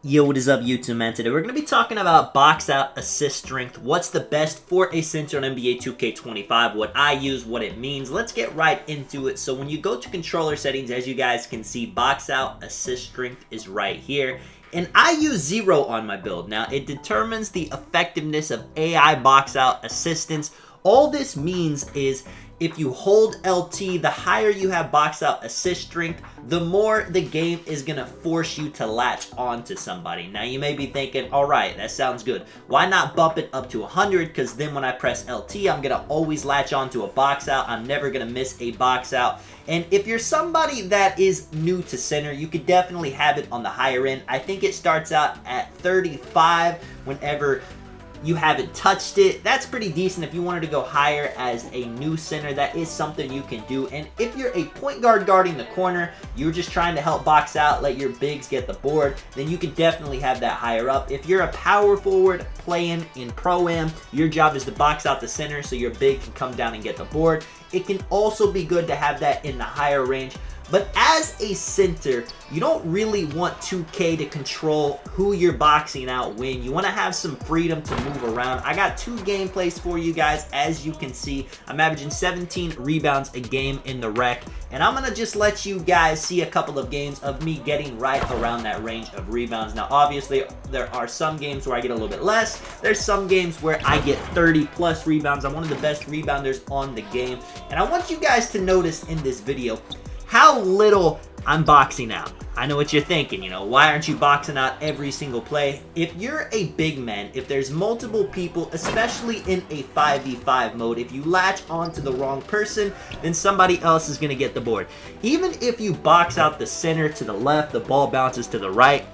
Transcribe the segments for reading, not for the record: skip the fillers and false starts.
Yo, what is up, YouTube, man? Today we're going to be talking about box out assist strength. What's the best for a center on NBA 2K25, what I use, what it means. Let's get right into it. So when you go to controller settings, as you guys can see, box out assist strength is right here. And I use 0 on my build. Now, it determines the effectiveness of AI box out assistance. All this means is if you hold LT, the higher you have box out assist strength, the more the game is going to force you to latch onto somebody. Now, you may be thinking, all right, that sounds good. Why not bump it up to 100? Because then when I press LT, I'm going to always latch onto a box out. I'm never going to miss a box out. And if you're somebody that is new to center, you could definitely have it on the higher end. I think it starts out at 35 whenever you haven't touched it. That's pretty decent. If you wanted to go higher as a new center, that is something you can do. And if you're a point guard guarding the corner, you're just trying to help box out, let your bigs get the board, then you can definitely have that higher up. If you're a power forward playing in Pro-Am, your job is to box out the center so your big can come down and get the board. It can also be good to have that in the higher range. But as a center, you don't really want 2K to control who you're boxing out when. You want to have some freedom to move around. I got 2 gameplays for you guys. As you can see, I'm averaging 17 rebounds a game in the rec. And I'm going to just let you guys see a couple of games of me getting right around that range of rebounds. Now, obviously, there are some games where I get a little bit less. There's some games where I get 30 plus rebounds. I'm one of the best rebounders on the game. And I want you guys to notice in this video how little I'm boxing out. I know what you're thinking, why aren't you boxing out every single play? If you're a big man, if there's multiple people, especially in a 5v5 mode, if you latch onto the wrong person, then somebody else is going to get the board. Even if you box out the center to the left, the ball bounces to the right,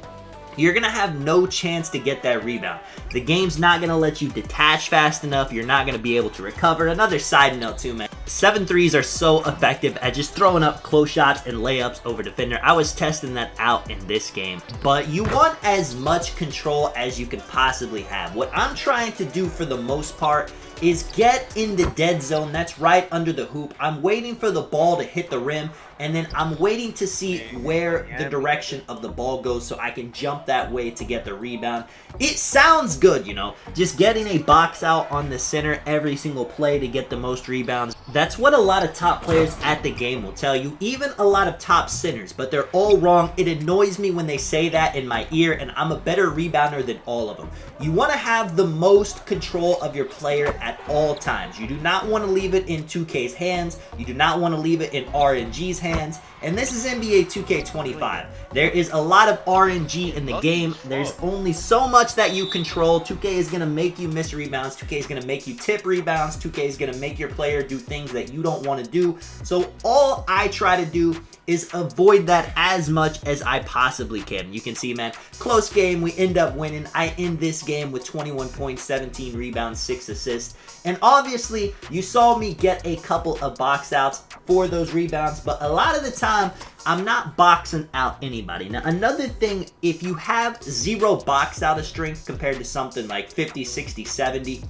you're going to have no chance to get that rebound. The game's not going to let you detach fast enough. You're not going to be able to recover. Another side note too, man. 7 threes are so effective at just throwing up close shots and layups over defender. I was testing that out in this game. But you want as much control as you can possibly have. What I'm trying to do for the most part is get in the dead zone. That's right under the hoop. I'm waiting for the ball to hit the rim, and then I'm waiting to see where the direction of the ball goes so I can jump that way to get the rebound. It sounds good, just getting a box out on the center every single play to get the most rebounds. That's what a lot of top players at the game will tell you, even a lot of top centers, but they're all wrong. It annoys me when they say that in my ear, and I'm a better rebounder than all of them. You want to have the most control of your player at all times. You do not want to leave it in 2K's hands. You do not want to leave it in RNG's hands. And this is NBA 2K25. There is a lot of RNG in the game. There's only so much that you control. 2K is going to make you miss rebounds. 2K is going to make you tip rebounds. 2K is going to make your player do things that you don't want to do. So all I try to do is avoid that as much as I possibly can. You can see, man, close game. We end up winning. I end this game with 21 points, 17 rebounds, 6 assists. And obviously, you saw me get a couple of box outs for those rebounds, but a lot of the time, I'm not boxing out anybody. Now, another thing, if you have 0 box out of strength compared to something like 50, 60, 70,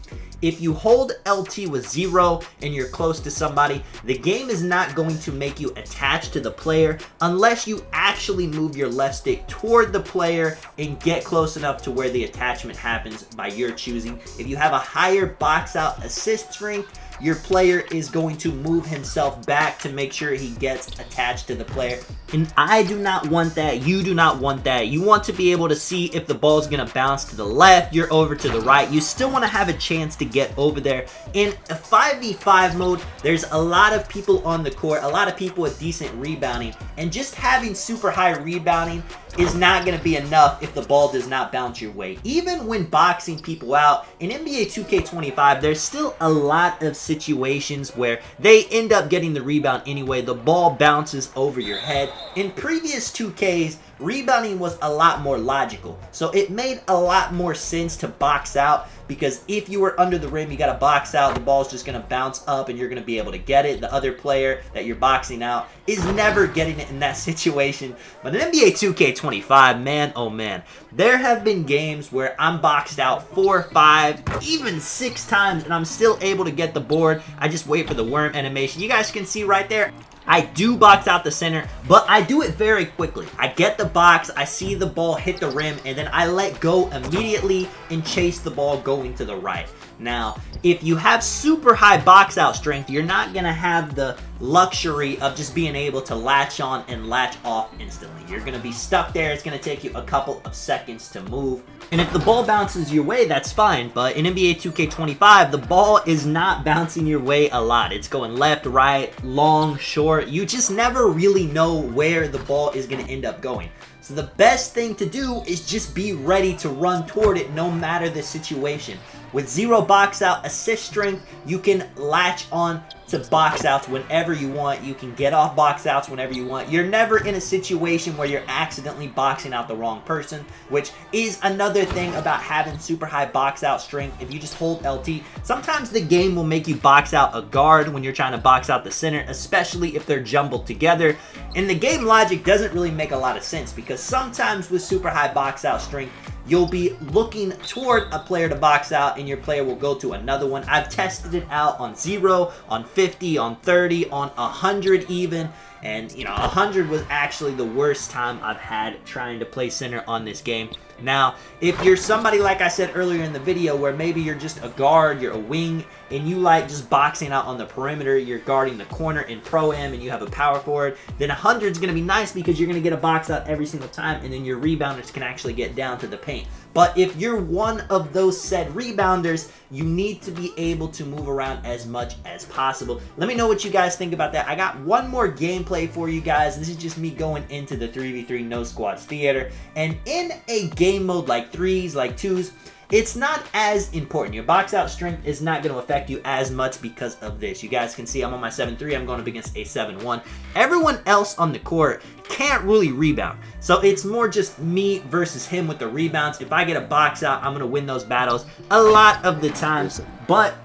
if you hold LT with 0 and you're close to somebody, the game is not going to make you attach to the player unless you actually move your left stick toward the player and get close enough to where the attachment happens by your choosing. If you have a higher box out assist strength, your player is going to move himself back to make sure he gets attached to the player. And I do not want that. You do not want that. You want to be able to see if the ball is going to bounce to the left, you're over to the right. You still want to have a chance to get over there. In a 5v5 mode, there's a lot of people on the court, a lot of people with decent rebounding, and just having super high rebounding is not going to be enough if the ball does not bounce your way. Even when boxing people out, in NBA 2K25, there's still a lot of situations where they end up getting the rebound anyway. The ball bounces over your head. In previous 2Ks, rebounding was a lot more logical. So it made a lot more sense to box out, because if you were under the rim, you got to box out. The ball's just going to bounce up and you're going to be able to get it. The other player that you're boxing out is never getting it in that situation. But in NBA 2K25, man, oh man, there have been games where I'm boxed out 4, 5, even 6 times and I'm still able to get the board. I just wait for the worm animation. You guys can see right there, I do box out the center, but I do it very quickly. I get the box, I see the ball hit the rim, and then I let go immediately and chase the ball going to the right. Now, if you have super high box out strength, you're not going to have the luxury of just being able to latch on and latch off instantly. You're going to be stuck there. It's going to take you a couple of seconds to move. And if the ball bounces your way, that's fine. But in NBA 2K25, the ball is not bouncing your way a lot. It's going left, right, long, short. You just never really know where the ball is going to end up going. So the best thing to do is just be ready to run toward it no matter the situation. With 0 box out assist strength, you can latch on to box outs whenever you want. You can get off box outs whenever you want. You're never in a situation where you're accidentally boxing out the wrong person, which is another thing about having super high box out strength. If you just hold LT, sometimes the game will make you box out a guard when you're trying to box out the center, especially if they're jumbled together. And the game logic doesn't really make a lot of sense because sometimes with super high box out strength, you'll be looking toward a player to box out and your player will go to another one. I've tested it out on 0, on 50, on 30, on 100 even. And, you know, 100 was actually the worst time I've had trying to play center on this game. Now, if you're somebody, like I said earlier in the video, where maybe you're just a guard, you're a wing, and you like just boxing out on the perimeter, you're guarding the corner in Pro-Am, and you have a power forward, then 100 is going to be nice because you're going to get a box out every single time, and then your rebounders can actually get down to the paint. But if you're one of those said rebounders, you need to be able to move around as much as possible. Let me know what you guys think about that. I got one more gameplay for you guys. This is just me going into the 3v3 no squads theater. And in a game mode like 3s, like 2s, it's not as important. Your box out strength is not going to affect you as much because of this. You guys can see I'm on my 7-3. I'm going up against a 7-1. Everyone else on the court can't really rebound. So it's more just me versus him with the rebounds. If I get a box out, I'm going to win those battles a lot of the times. But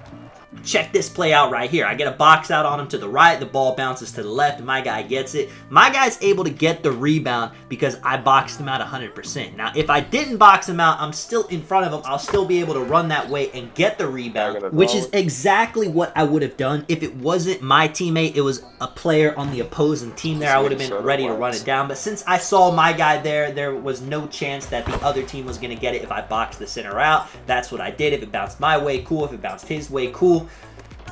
check this play out right here. I get a box out on him to the right. The ball bounces to the left. My guy gets it. My guy's able to get the rebound because I boxed him out 100%. Now, if I didn't box him out, I'm still in front of him. I'll still be able to run that way and get the rebound, which is exactly what I would have done if it wasn't my teammate. It was a player on the opposing team there. I would have been ready to run it down. But since I saw my guy there was no chance that the other team was going to get it if I boxed the center out. That's what I did. If it bounced my way, cool. If it bounced his way, cool.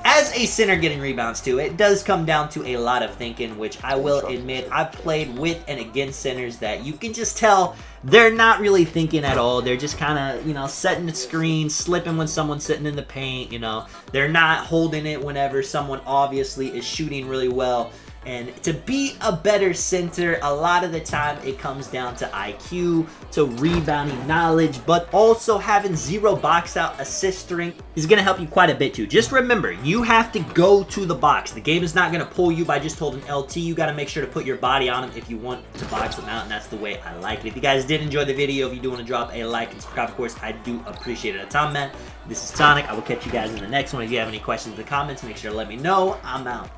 As a center getting rebounds too, it does come down to a lot of thinking, which I will admit I've played with and against centers that you can just tell they're not really thinking at all. They're just kind of, you know, setting the screen, slipping when someone's sitting in the paint, you know. They're not holding it whenever someone obviously is shooting really well. And to be a better center, a lot of the time it comes down to IQ, to rebounding knowledge, but also having 0 box out assist strength is going to help you quite a bit too. Just remember, you have to go to the box. The game is not going to pull you by just holding LT. You got to make sure to put your body on them if you want to box them out, and that's the way I like it. If you guys did enjoy the video, if you do want to drop a like and subscribe, of course, I do appreciate it a ton, man. This is Tonic. I will catch you guys in the next one. If you have any questions in the comments, make sure to let me know. I'm out.